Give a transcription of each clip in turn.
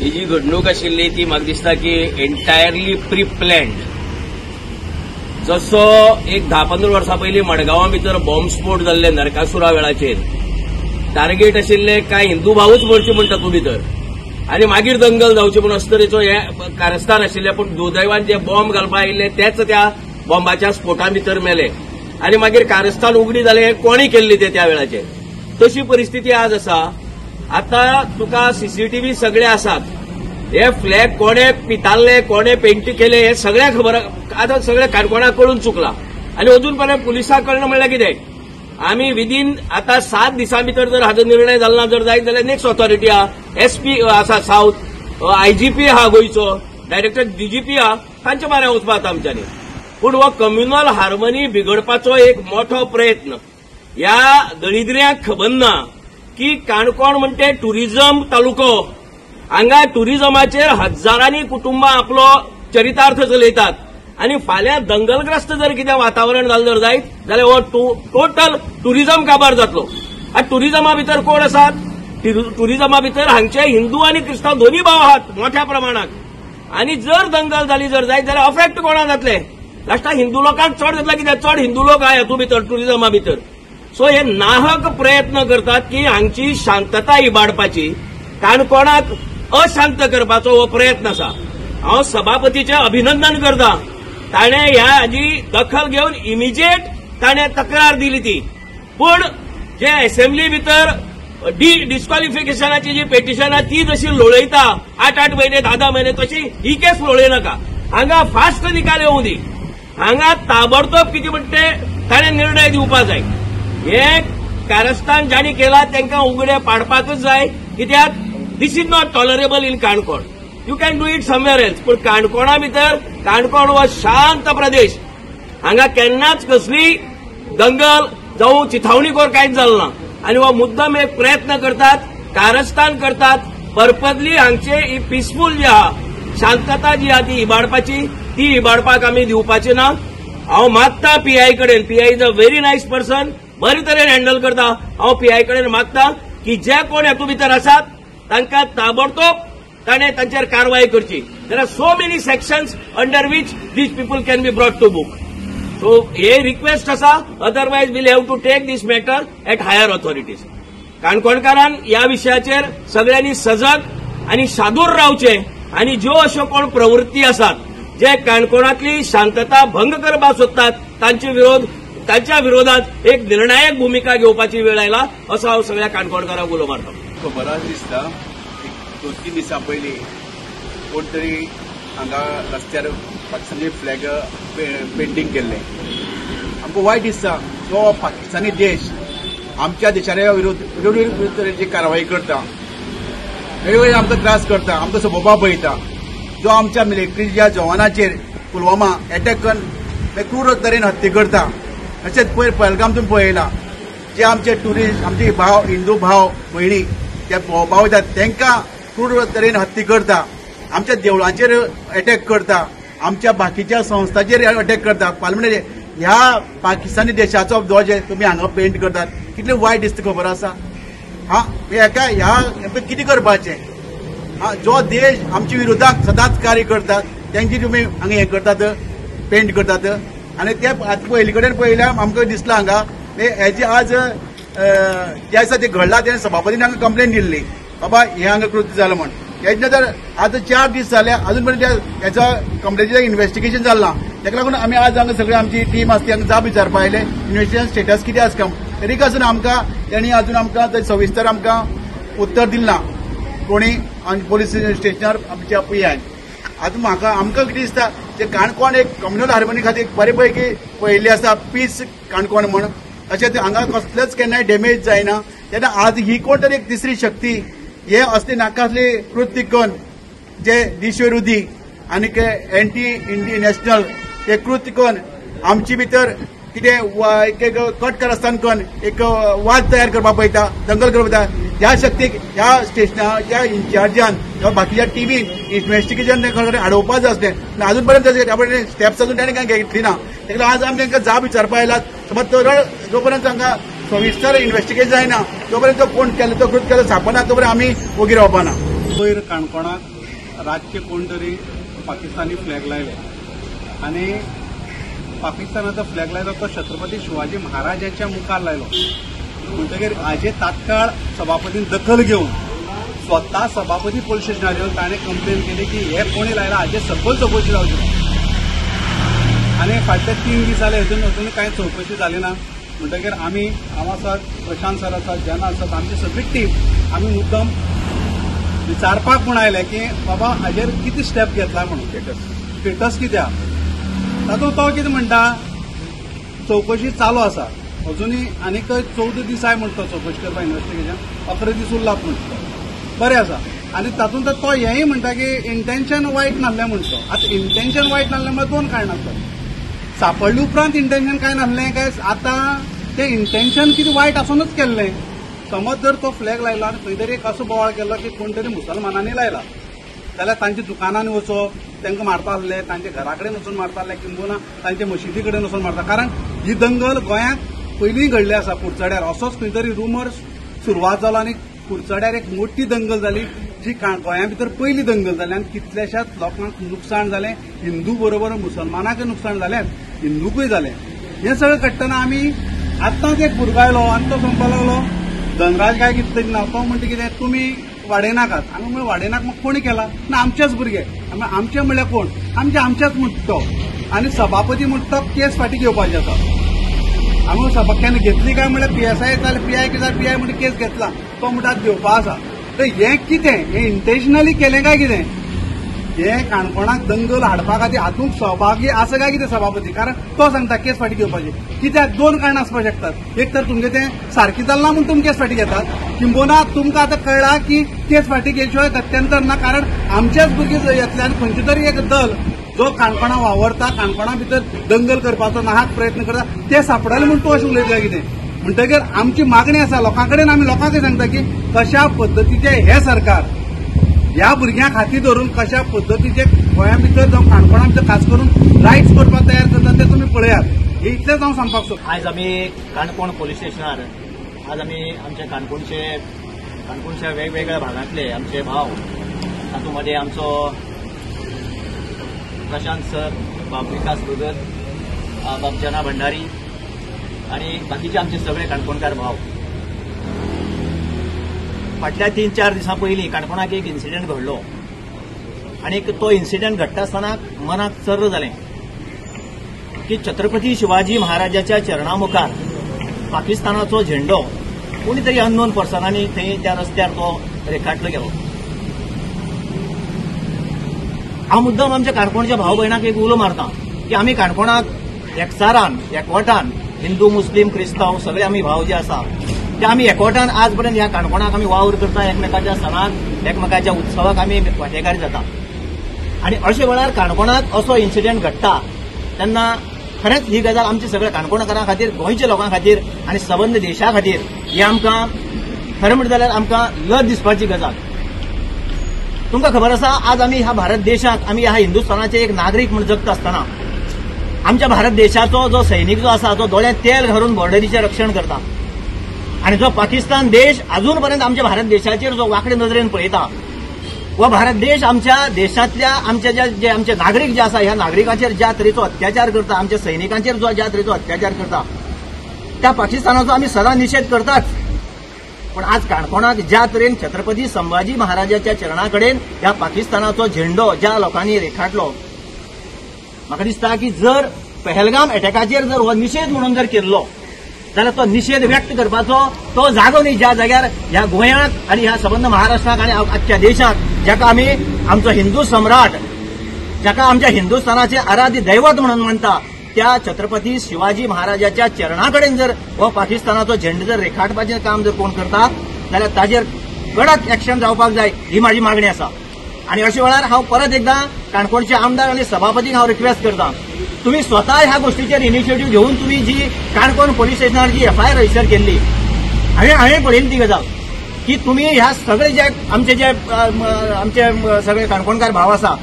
ही जी घडणूक आशिल्ली ती म्हाका दिसता की एंटायरली प्री प्लॅन्ड. जसो एक 10-15 वर्सां पयलीं मडगांवां भितर बॉम्ब स्फोट जाल्ले नरकासुरा वेळाचेर टार्गेट आशिल्ले काय हिंदू भावूच मरचे म्हण तातूंत भितर आनी मागीर दंगल जावची म्हूण अशे तरेचो हे कारस्थान आशिल्ले. पूण दुर्दैवान जे बॉम्ब घालपाक आयिल्ले तेच त्या बॉम्बाच्या स्फोटा भितर मेले आनी मागीर कारस्थान उगडी जालें. हे कोणी केल्ली ते त्या वेळाचेर. तशी परिस्थिती आज आसा. आता तुका सीसीटीव्ही सगळे आसात. हे फ्लॅग कोणे पिताल्ले कोणे पेंट केले हे सगळ्या खबर आता सगळे काणकोणाक कळून चुकला आनी अजून पर्यंत पुलिसांक कळना म्हणल्यार कितें. आमी विदीन आता 7 दिसां भितर जर हाजो निर्णय जालो जर जायत जाल्यार नेक्स्ट ऑथॉरिटी आहा. एसपी आसा साऊथ, आयजीपी आहा गोंयचो, डायरेक्टर डीजीपी आहा, तांच्या म्हऱ्यान वचपाक आमच्यांनी. पूण हो कम्युनल हार्मनी बिगडपाचो एक मोठो प्रयत्न. ह्या दळिद्र्यांक खबर ना की काणकोण म्हणटे टुरिझम तालुको. हांगा टुरिझमाचेर हजारांनी कुटुंबां आपलो चरितार्थ चलयतात आनी फाल्यां दंगलग्रस्त जर कितें वातावरण जालें जर जायत जाल्यार हो टोटल टुरिझम काबार जातलो. आतां टुरिझमा भितर कोण आसात? टुरिझमा भितर हांगचे हिंदू आनी क्रिस्तांव दोनूय भाव आहात मोठ्या प्रमाणात. आनी जर दंगल जाली जर जायत जाल्यार अफेक्ट कोणा जातले? लास्टाक हिंदू लोकांक चड जातले. कित्याक चड हिंदू लोक आहा हेतू भितर टुरिझमा भितर. सो हे नाहक प्रयत्न करतात की हांगची शांतता इबाडपाची, काणकोणाक अशांत करपाचो हो प्रयत्न आसा. हांव सभापतीचें अभिनंदन करता. ताणें ह्या हाजी दखल घेवन इमिजिएट ताणें तक्रार दिली ती. पूण जे असेंब्ली भितर डिस्क्वॉलिफिकेशनाची जी पेटिशनां ती जशी लोळयता 8-8 महिने 10-10 महिने तशी ही केस लोळयनाका. हांगा फास्ट निकाल येवं दी. हांगा ताबडतोब कितें म्हणटे ताणें निर्णय दिवपाक जाय. हे कारस्थान जाणी केला तांकां उगडे पाडपाकच जाय. कित्याक this is not tolerable in Canacona. You can do it somewhere else. पूण काणकोणा भितर काणकोण हो शांत प्रदेश. हांगा केन्नाच कसली दंगल जावं चिथावणीखोर कांयच जालें ना. आनी हो मुद्दम एक प्रयत्न करतात, कारस्थान करतात. पर्पजली हांगचे ही पिसफूल जी आहा शांतता जी आहा ती इबाडपाची, ती इबाडपाक आमी दिवपाची ना. हांव मागता पीआय कडेन. PI is a very nice person, बरे तरेन हँडल करता. हांव पीआय कडेन मागता की जे कोण हेतू भितर आसात तांकां ताबडतोब ताणें तांचेर कारवाय करची. There are so many sections under which these people can be brought to book. So हे रिक्वेस्ट आसा. Otherwise we'll have to take this matter at higher authorities. काणकोणकारान ह्या विशयाचेर सगळ्यांनी सजग आनी शादूर रावचे आनी ज्यो अश्यो कोण प्रवृत्ती आसात जे काणकोणातली शांतता भंग करपाक सोदतात तांच्या विरोधात एक निर्णायक भूमिका घेवपाची वेळ आयला असो हांव सगळ्या काणकोणकारांक उलो मारता. खबर दिसता 2-3 दिसां पयलीं कोण तरी हांगा रस्त्यार पाकिस्तानी फ्लॅग पेंटींग केल्लें. आमकां वायट दिसता. जो पाकिस्तानी देश आमच्या देशाच्या विरोधी तरेची कारवाई करता, वेगवेगळे आमकां त्रास करता, आमकां सभोवपाक पळयता. जो आमच्या मिलिटरीच्या जवानाचेर पुलवामा अटॅक करून क्रूर तरेन हत्या करता. अशेंच पयर पहलगामसून पळयला. जे आमचे ट्युरिस्ट आमचे भाव हिंदू भाव भयणी ते भोंवपाक वयतात तांकां क्रूर तरेन हत्या करता. आमच्या देवळांचेर अटॅक करता. आमच्या बाकीच्या संस्थांचेर अटॅक करता. पार्लमेंटाचेर ह्या पाकिस्तानी देशाचो ध्वज तुमी हांगा पेंट करतात. कितलें वायट दिसता खबर आसा. ह्या कितें करपाचें. जो देश आमच्या विरोधाक सदांच कार्य करतात तांची तुमी हांगा हें करतात, पेंट करतात. आनी ते पयलीं कडेन पळयल्यार आमकां दिसलां हांगा हेजे आज जे आसा ते घडला तेणें सभापतीन हांगा कंप्लेन दिल्ली बाबा हें हांगा कृत्य जालें म्हण. हेजे नंतर आतां 4 दीस जाले अजून पर्यंत हेचो कंप्लेनीचें इन्व्हेस्टिगेशन जालें ना. ताका लागून आमी आज हांगा सगळी आमची टीम आसा ती हांगा जाप विचारपाक आयले इन्व्हेस्टिगेशन स्टेटस कितें आसा तरीक आसून आमकां तेणी अजून आमकां सविस्तर आमकां उत्तर दिलें ना कोणी पोलीस स्टेशनार आमच्या पीआयन. आतां आमकां कितें दिसता ते काणकोण एक कम्युनल हार्मनी खातीर बरे पैकी पळयल्ली आसा पीस काणकोण म्हण. अशें हांगा कसलेंच केन्नाय डॅमेज जायना. तेन्ना आज ही कोण तरी एक तिसरी शक्ती हे असले नाकासले कृत्य करून जे देशविरोधी आनी एंटी इंडियन नॅशनल ते कृत्य करून आमचे भितर कितें कट कारस्थान करून एक वाद तयार करपाक पळयता, दंगल करपाक पळयता. ह्या शक्तीक ह्या स्टेशना ह्या इन्चार्जान किंवा बाकीच्या टीमीन इन्व्हेस्टिगेशन आडोवपाक जाय आसलें. पूण अजून पर्यंत स्टेप्स अजून ताणें कांय घेतली ना. ताका आज आमी तांकां जाप विचारपाक आयलात. समज जो पर्यंत तांकां सविस्तर इन्व्हेस्टिगेशन जायना तो पर्यंत कोण केलो तो कृत्य केलो सापडना तो पर्यंत आमी वगीर रावपाना. वयर काणकोणाक रातचे कोण तरी पाकिस्तानी फ्लॅग लायले आनी पाकिस्तानाचो फ्लॅग लायलो तो छत्रपती शिवाजी महाराजांच्या मुखार लायलो. म्हणटकीर हाजे तात्काळ सभापतीन दखल घेवन स्वता सभापती पोलीस स्टेशनार येवन ताणें कंप्लेन केली की हे कोणी लायला हाजे सकयल चौकशी जावची ना. आनी फाटले 3 दीस जाले अजून कांय चौकशी जाली ना. म्हणटकीर हांव आसात, प्रशांत सर आसात, जन आसात, आमची सगळी टीम आमी मुद्दम विचारपाक म्हूण आयले की बाबा हाजेर कितें स्टेप घेतला म्हणून, स्टेटस कित्याक. तातूंत तो कितें म्हणटा, चौकशी चालू आसा अजुनूय आनीक 14 दीस जाय म्हणटा चौकशी करपाक, इन्व्हेस्टिगेशन 11 दीस उरला म्हणटा. बरें आसा. आनी तातूंत तो हेंय म्हणटा की इंटेन्शन वायट नासलें म्हणटा. आतां इंटेन्शन वायट नासलें म्हळ्यार 2 कारणां आसतात. सापडले उपरांत इंटेन्शन काय नासलें काय आतां तें इंटेन्शन कितें वायट आसूनच केल्लें. समज जर तो फ्लॅग लायला आनी खंय तरी एक असो बोवाळ केलो की कोण तरी मुसलमानांनी लायला जाल्यार तांच्या दुकानांनी वचप, तांकां मारता आसले, तांच्या घरा कडेन वचून मारता आसले, किंबहुना तांच्या मशिदी कडेन वचून मारता. कारण ही दंगल गोंयांत पयलीं घडली आसा. कुडचड्यार असोच खंय तरी रुमर्स सुरवात जालो आनी कुडचड्यार एक मोठी दंगल जाली जी गोंया भितर पयली दंगल जाली आनी कितल्याशाच लोकांक नुकसाण जालें. हिंदू बरोबर मुसलमानांकय नुकसाण जालें, हिंदूकय जालें. हें सगळें घडटना आमी आतांच एक भुरगो आयलो आनी तो म्हणपाक लागलो धनराज काय कितें तरी ना. तो म्हणटा कितें तुमी वाडयनाकात. आमी म्हणलें वाडयनाक म्हाका कोणी केला. ना आमचेच भुरगे. आमचे म्हणल्यार कोण, आमचेच म्हणटा तो. आनी सभापती म्हणटा तो केस फाटीं घेवपाची आसा. आमी सभापत्यान घेतली काय म्हणल्यार PSI येताले, PI कितें PI म्हणटा केस घेतला, तो म्हणटा घेवपा आसा. तर हें कितें, हें इंटेन्शनली केलें काय कितें. हें काणकोणाक दंगल हाडपा खातीर हातूंत सहभागी आसा काय कितें सभापती. कारण तो सांगता केस फाटीं घेवपाची. कित्याक 2 कारणां आसपाक शकतात. एक तर तुमचें तें सारकें जालें ना म्हूण तुमी केस फाटीं घेतात, किंबहुना तुमकां आतां कळ्ळा की केस फाटीं घेतले शिवाय गत्यंतर ना. कारण आमचेच भुरगे येतल्यान खंयचे तरी एक दल जो काणकोणा वावरता, काणकोणा भितर दंगल करपाचो नाहक प्रयत्न करता, ते सापडले म्हूण तूं अशें उलयता कितें. म्हणटकीर आमची मागणी आसा लोकां कडेन. आमी लोकांकय सांगता की कशा पद्दतीचें हें सरकार ह्या भुरग्यांक हाती धरून कशा पद्दतीचे गोंया भितर जावं काणकोणा भितर खास करून रायट्स करपाक तयार करता ते तुमी पळयात. हे इतलेंच हांव सांगपाक सोदतां. आज आमी काणकोण पोलीस स्टेशनार आज आमी आमच्या काणकोणच्या वेगवेगळ्या भागांतले आमचे भाव, तातूंमध्ये आमचो प्रशांत सर, बाब विकास भगत, बाब जना भंडारी आणि बाकीचे आमचे सगळे काणकोणकार भाव. फाटल्या 3-4 दिसां पयलीं काणकोणाक एक इन्सिडेंट घडलो आनी तो इन्सिडेंट घडटा आसतना मनाक सर्र जालें की छत्रपती शिवाजी महाराजाच्या चरणा मुखार पाकिस्तानाचो झेंडो कोणी तरी अननोन पर्सनांनी थंय त्या रस्त्यार तो रेखाटलो गेलो. हांव मुद्दम आमच्या काणकोणच्या भाव भयणांक एक उलो मारता की आमी काणकोणाक एकचारान एकवटान हिंदू मुस्लीम क्रिस्तांव सगळे आमी भाव जे आसा ते आमी एकवटान आज पर्यंत ह्या काणकोणाक आमी वावर करता. एकमेकाच्या सणाक एकमेकाच्या उत्सवाक आमी वांटेकारी जाता. आनी अशे वेळार काणकोणाक असो इन्सिडेंट घडटा तेन्ना खरेंच ही गजाल आमच्या सगळ्या काणकोणकारां खातीर, गोंयच्या लोकां खातीर आनी सबंद देशा खातीर ही आमकां खरें म्हणटा जाल्यार आमकां लज दिसपाची गजाल. तुमकां खबर आसा आज आमी ह्या भारत देशाक आमी ह्या हिंदुस्थानाचे एक नागरीक म्हूण जगता आसतना आमच्या भारत देशाचो जो सैनीक जो आसा तो दोळ्यांत तेल घालून बॉर्डरीचें रक्षण करता आनी जो पाकिस्तान देश अजून पर्यंत आमच्या भारत देशाचेर जो वाकडे नजरेन पळयता व भारत देश आमच्या देशांतल्या आमचे जे आमचे नागरीक जे आसा ह्या नागरिकांचेर ज्या तरेचो अत्याचार करता, आमच्या सैनिकांचेर जो ज्या तरेचो अत्याचार करता त्या पाकिस्तानाचो आमी सदां निशेध करताच. पण आज काणकोणाक ज्या तरेन छत्रपती संभाजी महाराजाच्या चरणा कडेन ह्या पाकिस्तानाचो झेंडो ज्या लोकांनी रेखाटलो, म्हाका दिसता की जर पहलगाम अटॅकाचेर जर हो निशेध म्हणून जर केल्लो जाल्यार तो निशेध व्यक्त करपाचो तो जागो न्ही ज्या जाग्यार ह्या गोंयांत आनी ह्या सबंद महाराष्ट्राक आनी आख्ख्या देशाक जाका आमी आमचो हिंदू सम्राट, जाका आमच्या हिंदुस्थानाचे आराध्य दैवत म्हणून मानता, त्या छत्रपती शिवाजी महाराजाच्या चरणा कडेन जर हो पाकिस्तानाचो झेंडो जर रेखाटपाचें काम जर कोण करता जाल्यार ताजेर कडक एक्शन जावपाक जाय ही म्हाजी मागणी आसा. आनी अशा वेळार हांव परत एकदां काणकोणचे आमदार आनी सभापतीक हांव रिक्वेस्ट करतां, तुम्ही स्वता ह्या गोष्टीचेर इनिशिएटीव्ह घेवन तुम्ही जी काणकोण पोलीस स्टेशनार जी FIR रजिस्टर केल्ली हांवें पळयली ती गजाल की तुम्ही ह्या सगळे जे आमचे सगळे काणकोणकार भाव आसा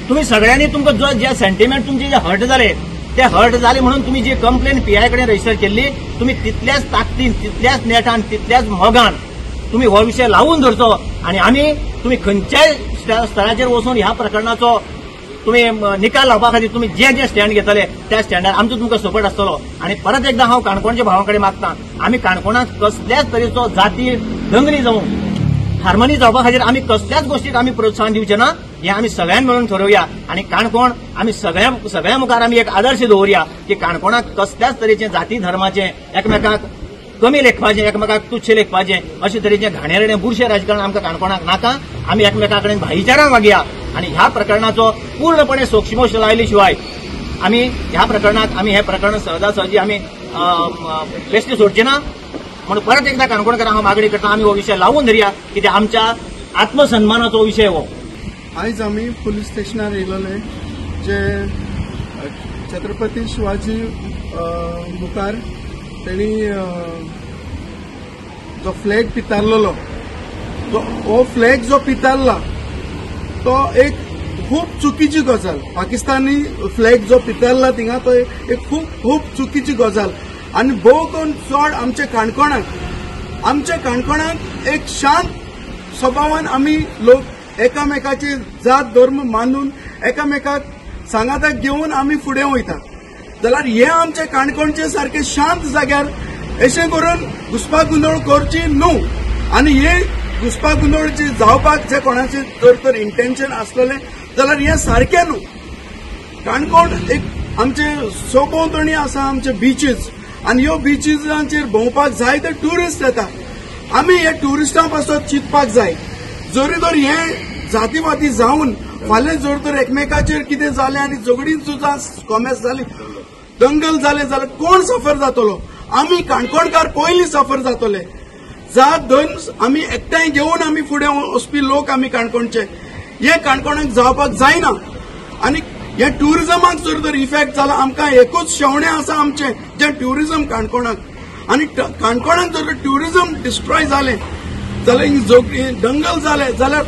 तुम्ही सगळ्यांनी तुमकां जे सेंटिमेंट तुमचे जे हर्ट जाले ते हर्ट जाले म्हणून तुम्ही जी कंप्लेन PI कडेन रजिस्टर केल्ली तुम्ही तितल्याच ताकदीन, तितल्याच नेटान, तितल्याच मोगान तुम्ही हो विषय लावून धरचो आणि आम्ही तुम्ही खंयच्याय स्तराचेर वचून ह्या प्रकरणाचो तुम्ही निकाल लावपा खातीर तुम्ही जे जे स्टँड घेतले त्या स्टँडार आमचो तुमकां सपोर्ट आसतलो. आणि परत एकदा हांव काणकोणच्या भावां कडेन मागतां, आमी काणकोणाक कसल्याच तरेचो जाती दंगली जावं हार्मनी जावपा खातीर आमी कसल्याच गोष्टीक आमी प्रोत्साहन दिवचे ना. हे आमी सगळ्यान मेळून ठरवया आणि काणकोण आमी सगळ्या मुखार आमी एक आदर्श दवरया की काणकोणाक कसल्याच तरेचे जाती धर्माचे एकमेकाक कमी लेखपाचें एकमेकाक तुच्छ लेखपाचें अशे तरेचें घाणेरडें बुरशें राजकारण आमकां काणकोणाक नाका. आमी एकमेका कडेन भाईचारान वागया आणि ह्या प्रकरणाचो पूर्णपणे सोक्षमोश लायले शिवाय आमी ह्या प्रकरणाक आमी हे प्रकरण सहजासहजी आमी बेश्टे सोडचे ना. म्हणून परत एकदा काणकोणकारांक हांव मागणी करता, आमी हो विशय लावून धरया कित्याक आमच्या आत्मसन्मानाचो विशय हो. आयज आमी पुलीस स्टेशनार येयलोले जे छत्रपती शिवाजी मुखार तेणी जो फ्लॅग पितारलेलो हो फ्लॅग जो पितारला तो एक खूब चुकीची गजाल. पाकिस्तानी फ्लॅग जो पितारला थिंगा तो एक खूब चुकीची गजाल. आनी भोव करून चड आमच्या काणकोणाक एक शांत स्वभावान आमी लोक एकामेकाची जात धर्म मानून एकामेकाक सांगाताक घेवन आमी फुडें वयता. जाल्यार हे आमचे काणकोणचे सारखे शांत जाग्यार अशें करून घुसपागोंदळ करची न्हू. आनी हे घुसपागोंदळ जे जावपाक जे कोणाचे तर इंटेन्शन आसलेले जाल्यार हे सारखें न्हू. काणकोण एक आमचे सोभोंवतणी आसा आमचे बीचीस आनी ह्यो बीचीसांचेर भोंवपाक जाय ते ट्युरिस्ट येता. आमी हे ट्युरिस्टां पासून चिंतपाक जाय. जरी तर हे जातीवादी जावन फाल्यां जर तर एकमेकाचेर कितें जालें आनी झगडीं सुद्दां कॉमेस जाली दंगल जाले जाल्यार कोण सफर जातलो? आमी काणकोणकार पयलीं सफर जातले. जात धन आमी एकठांय घेवन आमी फुडें वचपी लोक आमी काणकोणचे. हे काणकोणाक जावपाक जायना. आनी हे ट्युरिजमाक जर तर इफेक्ट जाला आमकां एकूच शेवणें आसा आमचें जें ट्युरिजम काणकोणाक. आनी काणकोणाक जर ट्युरिजम डिस्ट्रॉय जालें जाल्यार दंगल जाले जाल्यार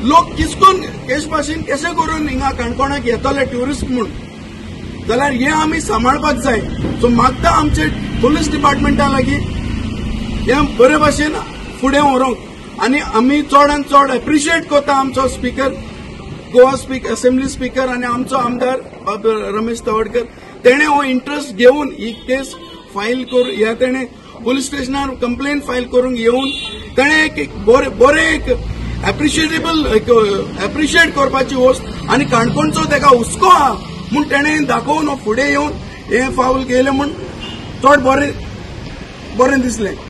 लोक किसकून केश भाशेन कशें करून हिंगा काणकोणाक येतले ट्युरिस्ट म्हूण. जाल्यार हे आमी सांबाळपाक जाय. सो मागता आमचे पुलीस डिपार्टमेंटा लागीं हे बरे भाशेन फुडें व्हरूंक. आनी आमी चडांत चड एप्रिशिएट करता आमचो स्पीकर गोवा असेंब्ली स्पीकर आनी आमचो आमदार रमेश तवडकर. तेणें हो इंट्रस्ट घेवन ही केस फायल करून ह्या तेणें पुलीस स्टेशनार कंप्लेन फायल करूंक येवन तेणें एक बरें एक एप्रिशिएट करपाची वस्त आनी काणकोणचो तेका हुस्को आहा म्हूण तेणें दाखोवन फुडें येवन हें फावल केलें म्हूण चड बरें दिसलें.